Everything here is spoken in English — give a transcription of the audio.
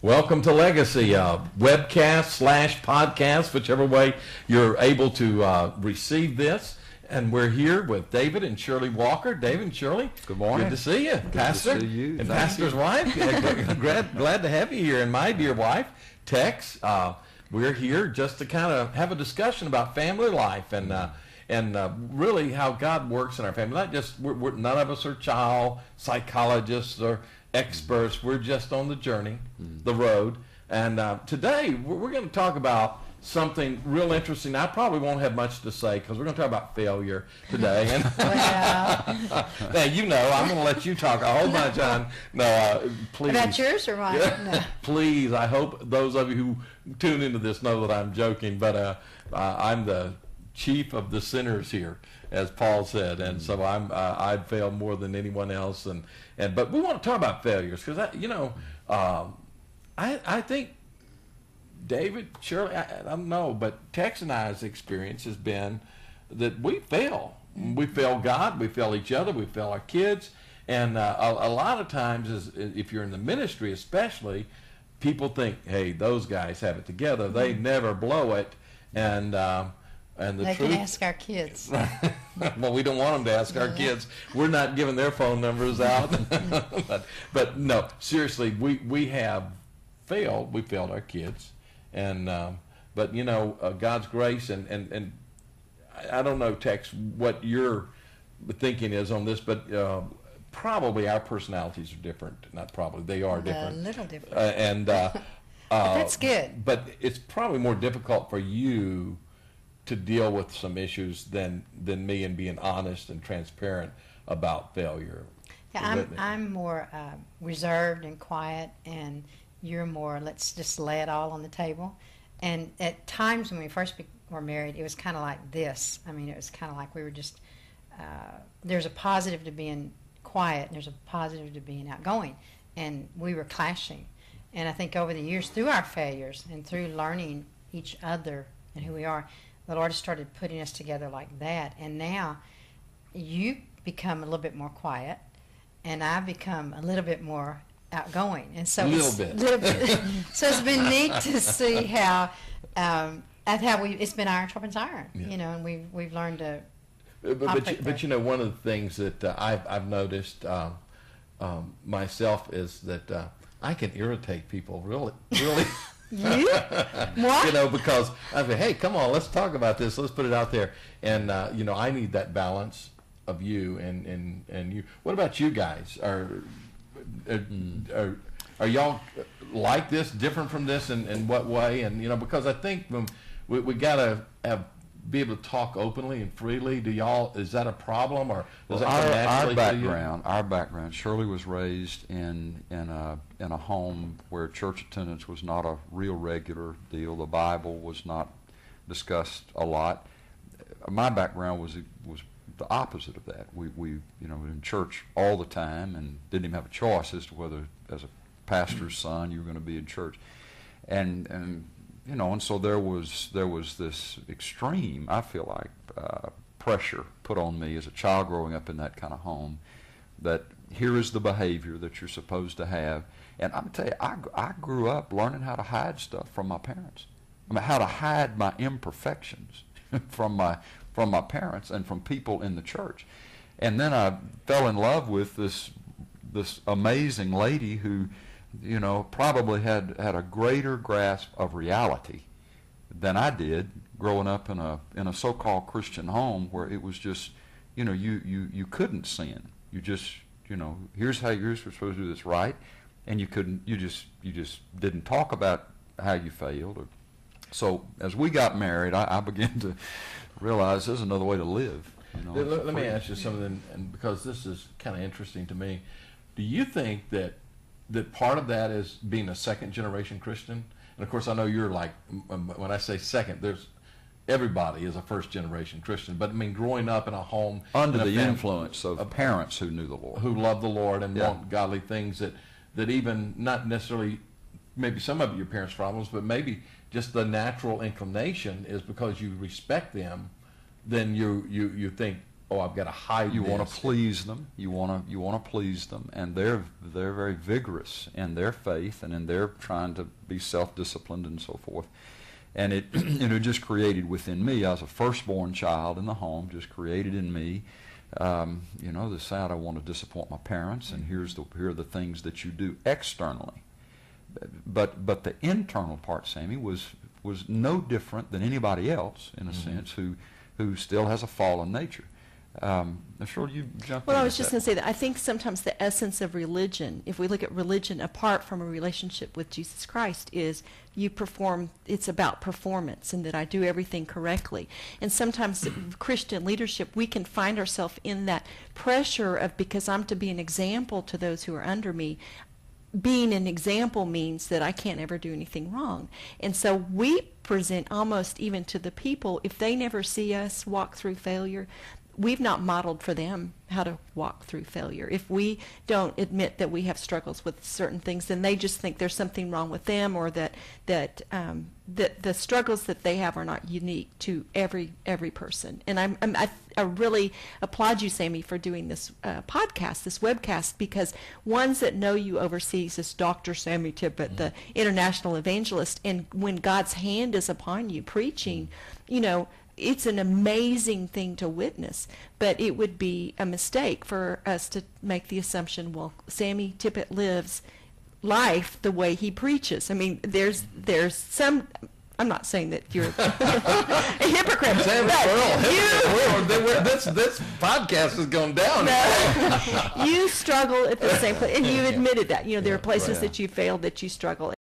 Welcome to Legacy, webcast / podcast, whichever way you're able to receive this. And we're here with David and Shirley Walker. David and Shirley, good morning. Good to see you, Pastor. Good to see you. And Thank Pastor's you. wife. Glad to have you here. And my dear wife, Tex. We're here just to kind of have a discussion about family life and really how God works in our family. Not just none of us are child psychologists or experts. We're just on the journey, the road. And today we're going to talk about something real interesting. I probably won't have much to say because we're going to talk about failure today. And Well, now, you know, I'm going to let you talk a whole bunch on. No, please. about yours or mine? No. Please, I hope those of you who tune into this know that I'm joking, but I'm the chief of the sinners here, as Paul said, and so I'd fail more than anyone else. But we want to talk about failures because I think David, Shirley, I don't know, but Tex and I's experience has been that we fail. We fail God, we fail each other, we fail our kids, and a lot of times, if you're in the ministry especially, people think, hey, those guys have it together. They never blow it, and the They truth. can ask our kids. Well, we don't want them to ask our kids. We're not giving their phone numbers out. but no, seriously, we have failed. We failed our kids, and but you know, God's grace and I don't know, Tex, what your thinking is on this, but probably our personalities are different. Not probably, they are different. A little different. But that's good. But it's probably more difficult for you to deal with some issues than me and being honest and transparent about failure. Yeah, I'm more reserved and quiet, and you're more, let's just lay it all on the table. And at times when we first were married, it was kind of like this. I mean, it was kind of like we were just, there's a positive to being quiet, and there's a positive to being outgoing. And we were clashing. And I think over the years, through our failures and through learning each other and who we are, the Lord has started putting us together like that. And now you become a little bit more quiet, and I become a little bit more outgoing. And so Little bit. So it's been neat to see how it's been iron sharpens iron, Yeah. you know, and we've learned to But you know, one of the things that I've noticed myself is that I can irritate people really. you what? You know, because I say, hey, come on, let's talk about this. Let's put it out there. And you know, I need that balance of you and you. What about you guys? Are y'all like this, different from this, in what way? And you know, because I think we gotta be able to talk openly and freely. Do y'all? Is that a problem, or does that come naturally to you? Our background. Shirley was raised in a home where church attendance was not a real regular deal. The Bible was not discussed a lot. My background was the opposite of that. We were in church all the time and didn't even have a choice as to whether, as a pastor's son, you were going to be in church, and so there was this extreme, I feel like, pressure put on me as a child growing up in that kind of home, that here is the behavior that you're supposed to have. And I'm tell you, I grew up learning how to hide stuff from my parents. I mean, how to hide my imperfections from my parents and from people in the church. And then I fell in love with this amazing lady who, probably had a greater grasp of reality than I did growing up in a so-called Christian home, where it was just, you couldn't sin. You just, here's how you're supposed to do this right, and you just didn't talk about how you failed. So as we got married, I began to realize there's another way to live. Let me ask you something, and because this is kind of interesting to me, do you think that part of that is being a second-generation Christian? And of course, I know you're like, when I say second, everybody is a first-generation Christian. But I mean, growing up in a home under in a the family influence of parents who knew the Lord, who love the Lord and Yeah. want godly things, that even not necessarily, maybe some of your parents' problems, but maybe just the natural inclination is because you respect them, then you think oh, I've got to hide You want this. to please them. You want to please them, and they're very vigorous in their faith and in their trying to be self-disciplined and so forth. And it it just created within me, as a firstborn child in the home, just created in me, the say, I don't want to disappoint my parents, and here are the things that you do externally. But the internal part, Sammy, was no different than anybody else in a sense who still has a fallen nature. Shirley, you jumped Well, in I with was just that. going to say that I think sometimes the essence of religion, if we look at religion apart from a relationship with Jesus Christ, is it's about performance and that I do everything correctly. And sometimes Christian leadership, we can find ourselves in that pressure of, because I'm to be an example to those who are under me, being an example means that I can't ever do anything wrong. And so we present almost even to the people, if they never see us walk through failure, we've not modeled for them how to walk through failure. If we don't admit that we have struggles with certain things, then they just think there's something wrong with them, or that the struggles that they have are not unique to every person. And I really applaud you, Sammy, for doing this podcast, this webcast, because ones that know you overseas as Dr. Sammy Tippett, the international evangelist, and when God's hand is upon you preaching, it's an amazing thing to witness, but it would be a mistake for us to make the assumption, well, Sammy Tippett lives life the way he preaches. I mean, there's some, I'm not saying that you're a hypocrite, Sam but this podcast is going down. you struggle at the same place, and you admitted that. There are places Yeah. that you failed, that you struggle,